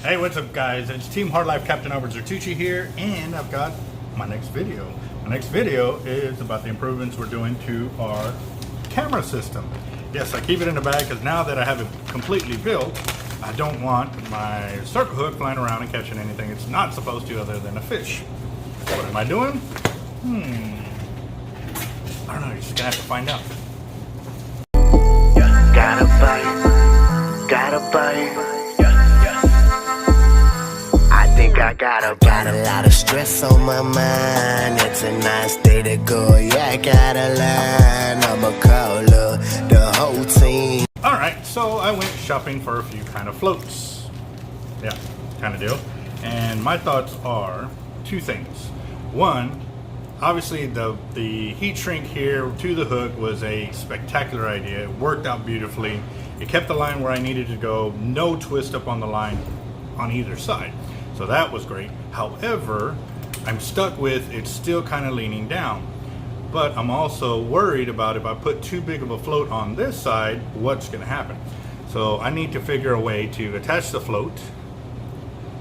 Hey, what's up guys? It's Team Hard Life Captain Albert Zertucci here, and I've got my next video. My next video is about the improvements we're doing to our camera system. Yes, I keep it in the bag because now that I have it completely built, I don't want my circle hook flying around and catching anything it's not supposed to other than a fish. What am I doing? I don't know, you're just gonna have to find out. Gotta bite. I think I got a lot of stress on my mind. It's a nice day to go. Yeah, I got a line. I'ma call the whole team. Alright, so I went shopping for a few kind of floats. Yeah, kind of deal. And my thoughts are two things. One, obviously the heat shrink here to the hook was a spectacular idea. It worked out beautifully. It kept the line where I needed to go. No twist up on the line on either side. So that was great. However, I'm stuck with it's still kind of leaning down. But I'm also worried about if I put too big of a float on this side, what's going to happen. So I need to figure a way to attach the float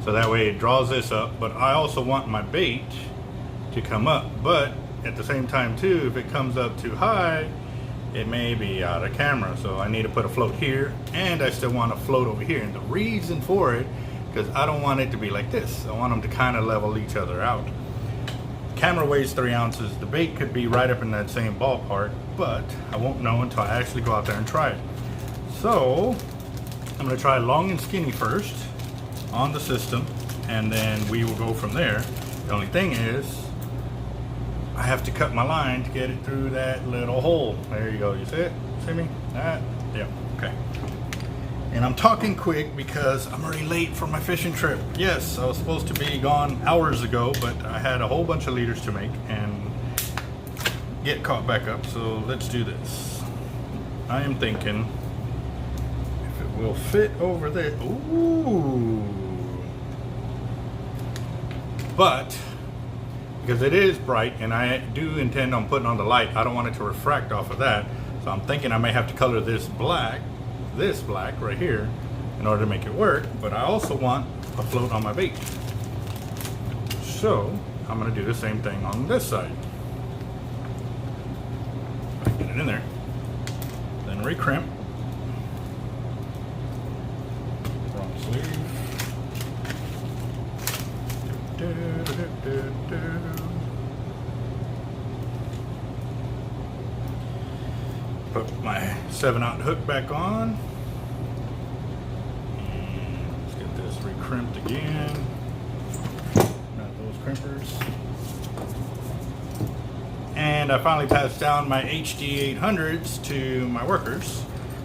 so that way it draws this up. But I also want my bait to come up. But at the same time too, if it comes up too high, it may be out of camera. So I need to put a float here, and I still want a float over here. And the reason for it, because I don't want it to be like this. I want them to kind of level each other out. Camera weighs 3 ounces. The bait could be right up in that same ballpark, but I won't know until I actually go out there and try it. So I'm going to try long and skinny first on the system, and then we will go from there. The only thing is I have to cut my line to get it through that little hole. There you go. You see it? See me? That? Yeah. Okay. And I'm talking quick because I'm already late for my fishing trip. Yes, I was supposed to be gone hours ago, but I had a whole bunch of leaders to make and get caught back up. So let's do this. I am thinking if it will fit over there. Ooh. But because it is bright and I do intend on putting on the light, I don't want it to refract off of that. So I'm thinking I may have to color this black right here in order to make it work, but I also want a float on my bait. So I'm going to do the same thing on this side. Get it in there, then recrimp. Wrong sleeve. Put my 7/0 hook back on. And let's get this recrimped again. Not those crimpers. And I finally passed down my HD 800s to my workers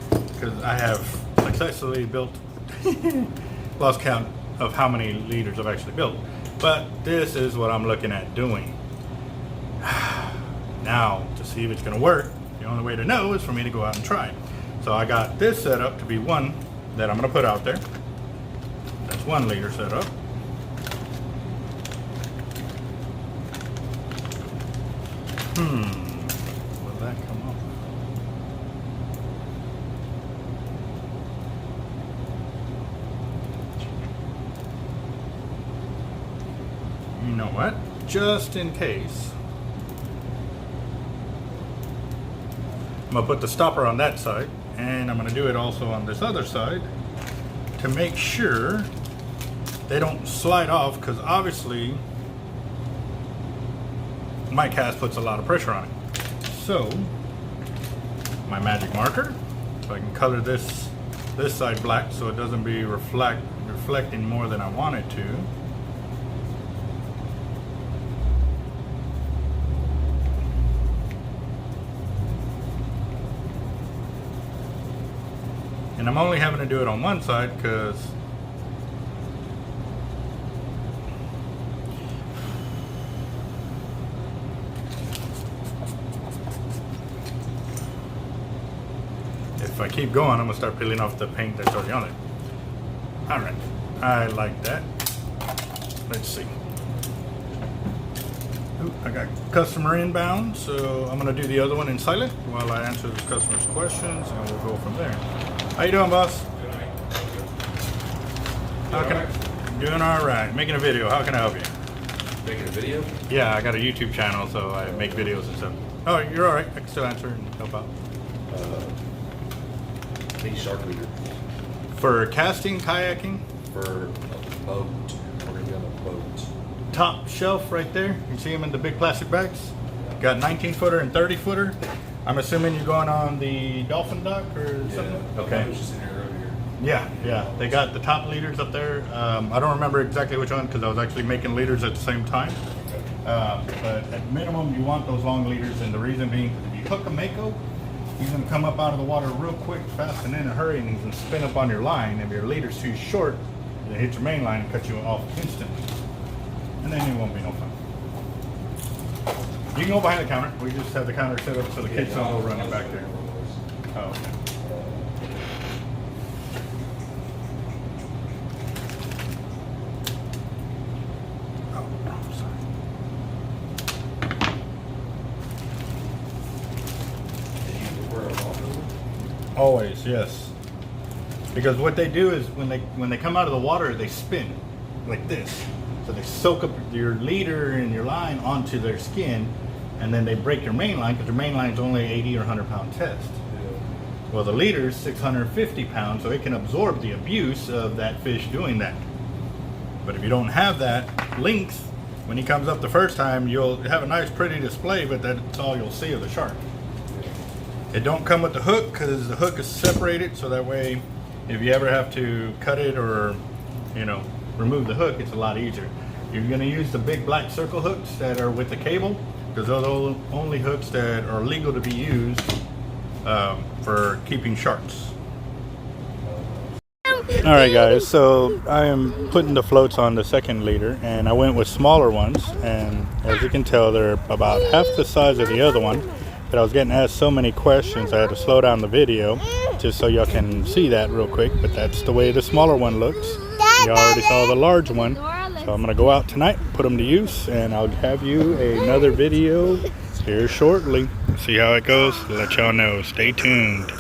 because I have successfully built, lost count of how many leaders I've actually built. But this is what I'm looking at doing. Now, to see if it's going to work, the only way to know is for me to go out and try. So I got this set up to be one that I'm going to put out there. That's 1 leader set up. Will that come up? You know what? Just in case, I'm going to put the stopper on that side, and I'm going to do it also on this other side to make sure they don't slide off, because obviously my cast puts a lot of pressure on it. So my magic marker, so I can color this side black so it doesn't be reflecting more than I want it to. And I'm only having to do it on one side because if I keep going, I'm going to start peeling off the paint that's already on it. Alright, I like that. Let's see. Ooh, I got customer inbound, so I'm going to do the other one in silent while I answer the customer's questions, and we'll go from there. How you doing, boss? How can I? Doing all right. Making a video. How can I help you? Making a video? Yeah, I got a YouTube channel, so I make videos and stuff. Oh, you're all right. I can still answer and help out. Need shark leader For casting, kayaking, for a boat. We're gonna be on a boat. top shelf right there. You see them in the big plastic bags? Got 19 footer and 30 footer. I'm assuming you're going on the dolphin dock or something? Okay. It was just an arrow here. Yeah. They got the top leaders up there. I don't remember exactly which one because I was actually making leaders at the same time. But at minimum, you want those long leaders, and the reason being, if you hook a Mako, he's going to come up out of the water real quick, fast, and in a hurry, and he's going to spin up on your line. If your leader's too short, it'll hit your main line and cut you off instantly. And then it won't be no fun. You can go behind the counter. We just have the counter set up so the kids don't go running back there. Oh, okay. Always, yes. Because what they do is when they come out of the water, they spin like this. So they soak up your leader and your line onto their skin, and then they break your main line because your main line is only 80 or 100 pound test. Well, the leader is 650 pounds, so it can absorb the abuse of that fish doing that. But if you don't have that length, when he comes up the first time, you'll have a nice pretty display, but that's all you'll see of the shark. It don't come with the hook because the hook is separated, so that way if you ever have to cut it or, remove the hook, it's a lot easier. You're going to use the big black circle hooks that are with the cable, because those are the only hooks that are legal to be used for keeping sharks. Alright guys, so I am putting the floats on the second leader, and I went with smaller ones, and as you can tell, they're about half the size of the other one. But I was getting asked so many questions, I had to slow down the video just so y'all can see that real quick. But that's the way the smaller one looks. You already saw the large one, so I'm gonna go out tonight, put them to use, and I'll have you another video here shortly. See how it goes. Let y'all know. Stay tuned.